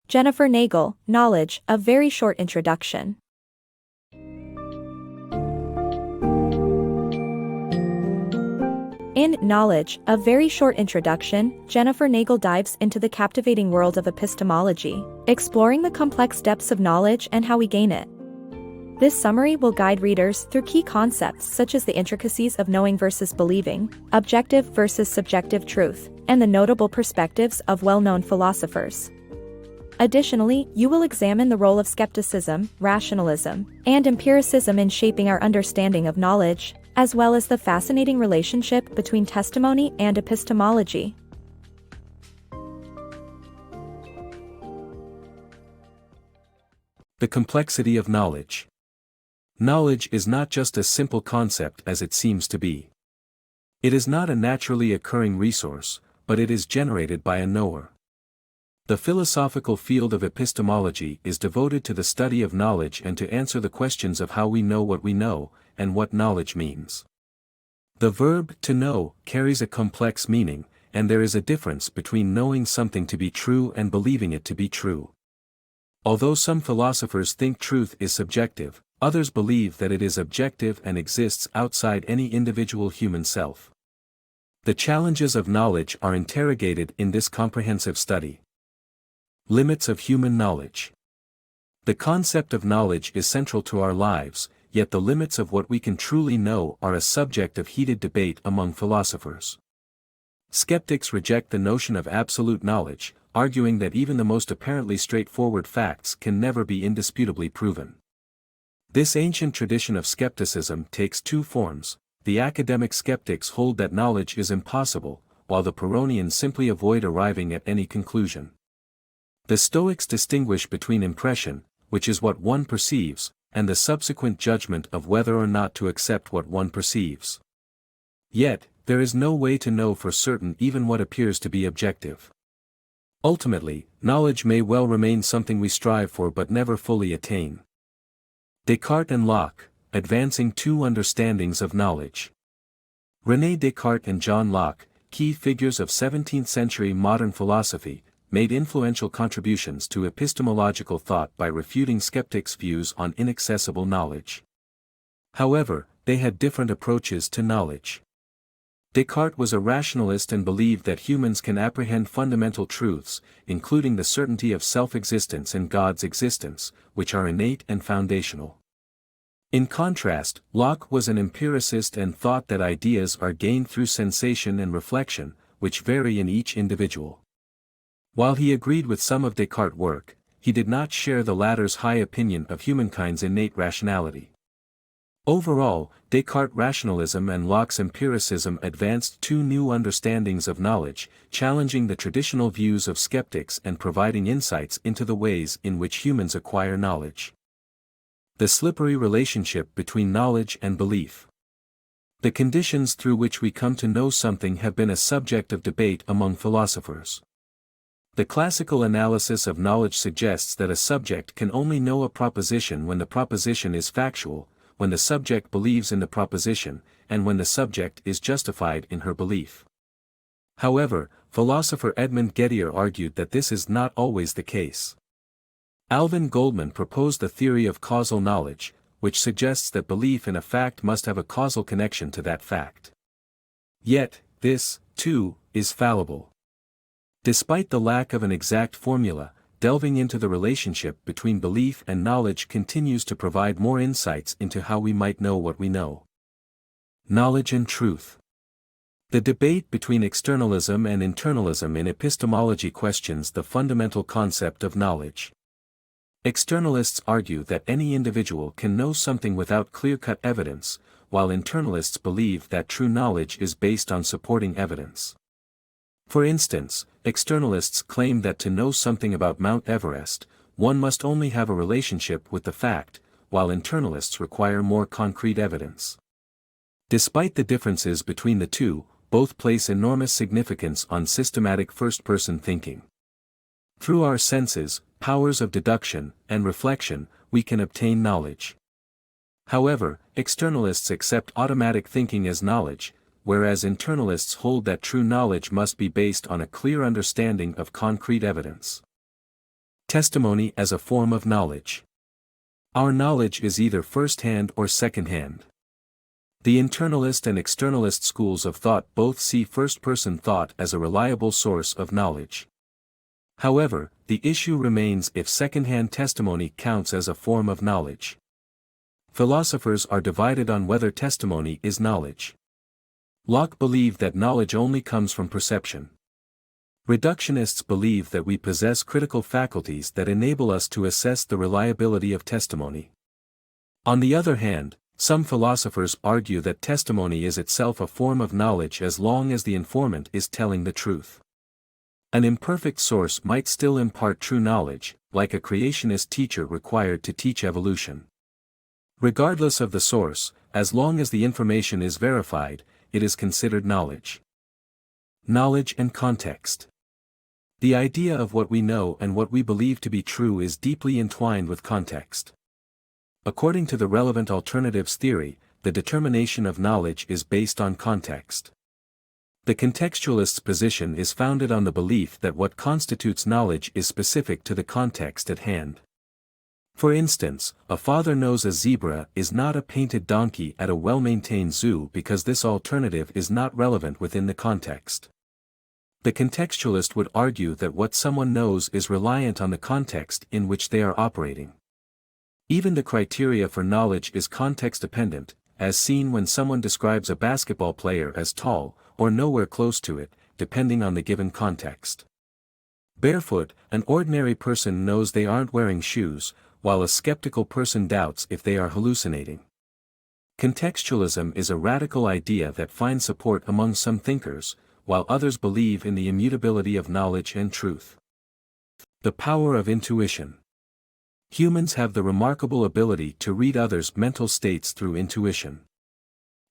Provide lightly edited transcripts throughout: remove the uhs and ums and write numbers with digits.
Jennifer Nagel, Knowledge, A Very Short Introduction. In Knowledge, A Very Short Introduction, Jennifer Nagel dives into the captivating world of epistemology, exploring the complex depths of knowledge and how we gain it. This summary will guide readers through key concepts such as the intricacies of knowing versus believing, objective versus subjective truth, and the notable perspectives of well-known philosophers. Additionally, you will examine the role of skepticism, rationalism, and empiricism in shaping our understanding of knowledge, as well as the fascinating relationship between testimony and epistemology. The complexity of knowledge. Knowledge is not just a simple concept as it seems to be. It is not a naturally occurring resource, but it is generated by a knower. The philosophical field of epistemology is devoted to the study of knowledge and to answer the questions of how we know what we know, and what knowledge means. The verb to know carries a complex meaning, and there is a difference between knowing something to be true and believing it to be true. Although some philosophers think truth is subjective, others believe that it is objective and exists outside any individual human self. The challenges of knowledge are interrogated in this comprehensive study. Limits of human knowledge. The concept of knowledge is central to our lives, yet the limits of what we can truly know are a subject of heated debate among philosophers. Skeptics reject the notion of absolute knowledge, arguing that even the most apparently straightforward facts can never be indisputably proven. This ancient tradition of skepticism takes two forms. The academic skeptics hold that knowledge is impossible, while the Pyrrhonians simply avoid arriving at any conclusion. The Stoics distinguish between impression, which is what one perceives, and the subsequent judgment of whether or not to accept what one perceives. Yet, there is no way to know for certain even what appears to be objective. Ultimately, knowledge may well remain something we strive for but never fully attain. Descartes and Locke, advancing two understandings of knowledge. René Descartes and John Locke, key figures of 17th-century modern philosophy, made influential contributions to epistemological thought by refuting skeptics' views on inaccessible knowledge. However, they had different approaches to knowledge. Descartes was a rationalist and believed that humans can apprehend fundamental truths, including the certainty of self-existence and God's existence, which are innate and foundational. In contrast, Locke was an empiricist and thought that ideas are gained through sensation and reflection, which vary in each individual. While he agreed with some of Descartes' work, he did not share the latter's high opinion of humankind's innate rationality. Overall, Descartes' rationalism and Locke's empiricism advanced two new understandings of knowledge, challenging the traditional views of skeptics and providing insights into the ways in which humans acquire knowledge. The slippery relationship between knowledge and belief. The conditions through which we come to know something have been a subject of debate among philosophers. The classical analysis of knowledge suggests that a subject can only know a proposition when the proposition is factual, when the subject believes in the proposition, and when the subject is justified in her belief. However, philosopher Edmund Gettier argued that this is not always the case. Alvin Goldman proposed the theory of causal knowledge, which suggests that belief in a fact must have a causal connection to that fact. Yet, this, too, is fallible. Despite the lack of an exact formula, delving into the relationship between belief and knowledge continues to provide more insights into how we might know what we know. Knowledge and truth. The debate between externalism and internalism in epistemology questions the fundamental concept of knowledge. Externalists argue that any individual can know something without clear-cut evidence, while internalists believe that true knowledge is based on supporting evidence. For instance, externalists claim that to know something about Mount Everest, one must only have a relationship with the fact, while internalists require more concrete evidence. Despite the differences between the two, both place enormous significance on systematic first-person thinking. Through our senses, powers of deduction, and reflection, we can obtain knowledge. However, externalists accept automatic thinking as knowledge, whereas internalists hold that true knowledge must be based on a clear understanding of concrete evidence. Testimony as a form of knowledge. Our knowledge is either first-hand or second-hand. The internalist and externalist schools of thought both see first-person thought as a reliable source of knowledge. However, the issue remains if second-hand testimony counts as a form of knowledge. Philosophers are divided on whether testimony is knowledge. Locke believed that knowledge only comes from perception. Reductionists believe that we possess critical faculties that enable us to assess the reliability of testimony. On the other hand, some philosophers argue that testimony is itself a form of knowledge as long as the informant is telling the truth. An imperfect source might still impart true knowledge, like a creationist teacher required to teach evolution. Regardless of the source, as long as the information is verified, it is considered knowledge. Knowledge and context. The idea of what we know and what we believe to be true is deeply entwined with context. According to the relevant alternatives theory, the determination of knowledge is based on context. The contextualist's position is founded on the belief that what constitutes knowledge is specific to the context at hand. For instance, a father knows a zebra is not a painted donkey at a well-maintained zoo because this alternative is not relevant within the context. The contextualist would argue that what someone knows is reliant on the context in which they are operating. Even the criteria for knowledge is context-dependent, as seen when someone describes a basketball player as tall, or nowhere close to it, depending on the given context. Barefoot, an ordinary person knows they aren't wearing shoes, while a skeptical person doubts if they are hallucinating. Contextualism is a radical idea that finds support among some thinkers, while others believe in the immutability of knowledge and truth. The power of intuition. Humans have the remarkable ability to read others' mental states through intuition.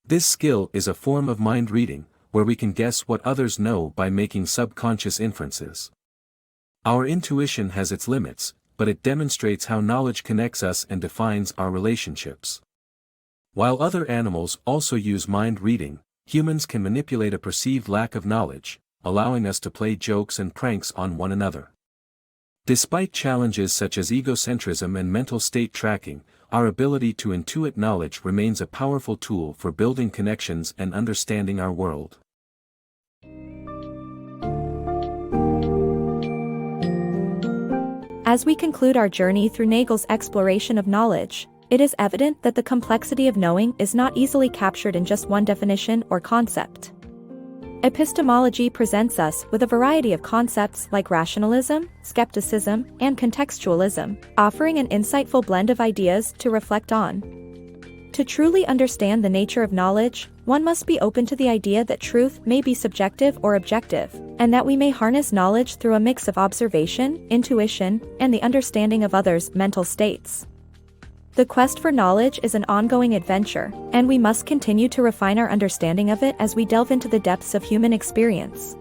This skill is a form of mind reading, where we can guess what others know by making subconscious inferences. Our intuition has its limits, but it demonstrates how knowledge connects us and defines our relationships. While other animals also use mind reading, humans can manipulate a perceived lack of knowledge, allowing us to play jokes and pranks on one another. Despite challenges such as egocentrism and mental state tracking, our ability to intuit knowledge remains a powerful tool for building connections and understanding our world. As we conclude our journey through Nagel's exploration of knowledge, it is evident that the complexity of knowing is not easily captured in just one definition or concept. Epistemology presents us with a variety of concepts like rationalism, skepticism, and contextualism, offering an insightful blend of ideas to reflect on. To truly understand the nature of knowledge, one must be open to the idea that truth may be subjective or objective, and that we may harness knowledge through a mix of observation, intuition, and the understanding of others' mental states. The quest for knowledge is an ongoing adventure, and we must continue to refine our understanding of it as we delve into the depths of human experience.